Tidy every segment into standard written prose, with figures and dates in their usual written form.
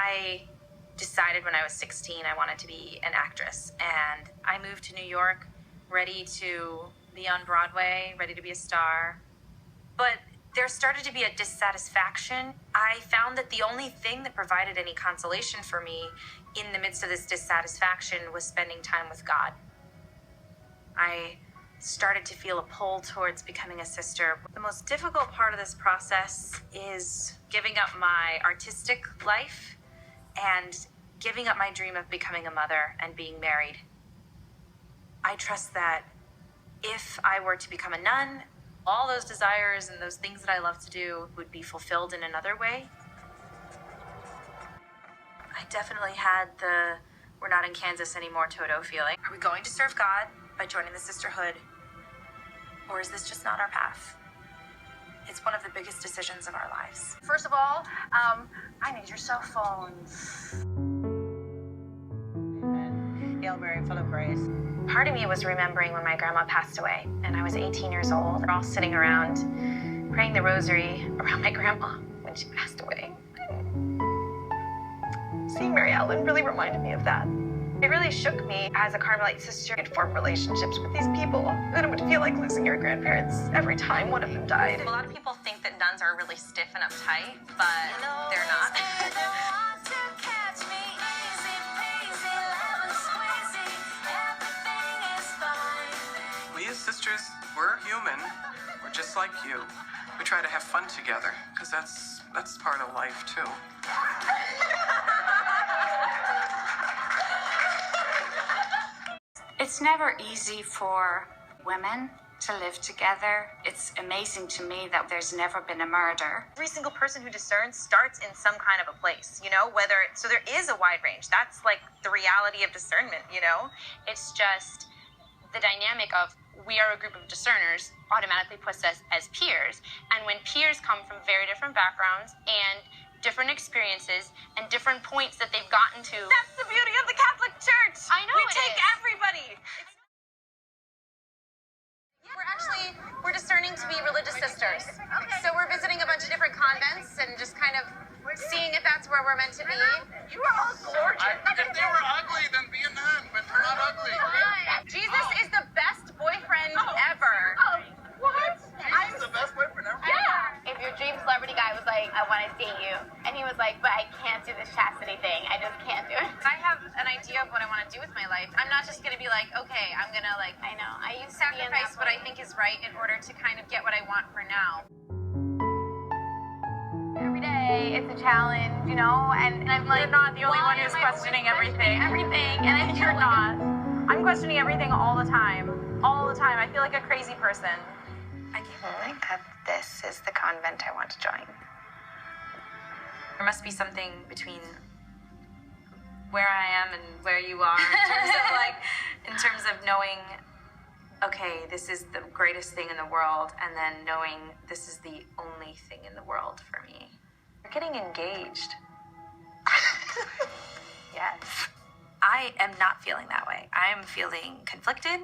I decided when I was 16 I wanted to be an actress, and I moved to New York ready to be on Broadway, ready to be a star. But there started to be a dissatisfaction. I found that the only thing that provided any consolation for me in the midst of this dissatisfaction was spending time with God. I started to feel a pull towards becoming a sister. The most difficult part of this process is giving up my artistic life and giving up my dream of becoming a mother and being married. I trust that if I were to become a nun, all those desires and those things that I love to do would be fulfilled in another way. I definitely had the "we're not in Kansas anymore" Toto feeling. Are we going to serve God by joining the Sisterhood? Or is this just not our path? It's one of the biggest decisions of our lives. First of all, I need your cell phones. Amen. Hail Mary, full of grace. Part of me was remembering when my grandma passed away, and I was 18 years old. We're all sitting around praying the rosary around my grandma when she passed away. Seeing Mary Ellen really reminded me of that. It really shook me as a Carmelite sister. You'd form relationships with these people, and it would feel like losing your grandparents every time one of them died. A lot of people think that nuns are really stiff and uptight, but they're not. We as sisters, we're human. We're just like you. We try to have fun together, because that's part of life too. It's never easy for women to live together. It's amazing to me that there's never been a murder. Every single person who discerns starts in some kind of a place, so there is a wide range. That's like the reality of discernment, It's just the dynamic of we are a group of discerners automatically puts us as peers. And when peers come from very different backgrounds and different experiences and different points that they've gotten to. That's the beauty of the Catholic Church. I know. We take everybody. We're discerning to be religious sisters. Okay. So we're visiting a bunch of different convents and just kind of seeing if that's where we're meant to be. You are all gorgeous. If they were ugly, then be a nun, but they're not ugly. Jesus is the best boyfriend ever. Oh, what? Jesus is the best boyfriend ever. Yeah. If your dream celebrity guy was like, I want to date you, and he was like, but I can't do this chastity thing, I just can't do it. I have an idea of what I want to do with my life. I'm not just going to be like, okay, I'm going to I know, I used to be in that sacrifice what I think is right in order to kind of get what I want for now. Every day, it's a challenge, and I'm like, You're not the only one who's questioning everything. and You're not. I'm questioning everything all the time. All the time. I feel like a crazy person. I can't believe that this is the convent I want to join. There must be something between where I am and where you are in terms of knowing, okay, this is the greatest thing in the world, and then knowing this is the only thing in the world for me. You're getting engaged. Yes. I am not feeling that way. I am feeling conflicted.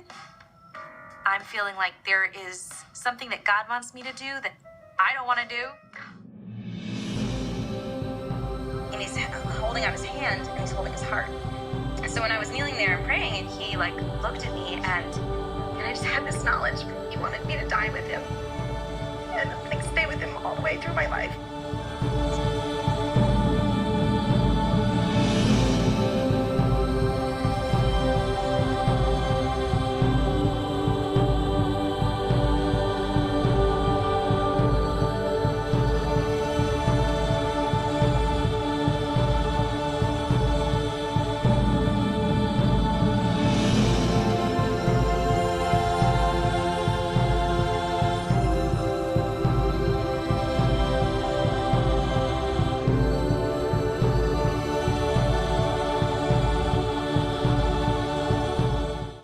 I'm feeling like there is something that God wants me to do that I don't want to do. And he's holding out his hand, and he's holding his heart. So when I was kneeling there and praying, and he looked at me, and I just had this knowledge. He wanted me to die with him and stay with him all the way through my life.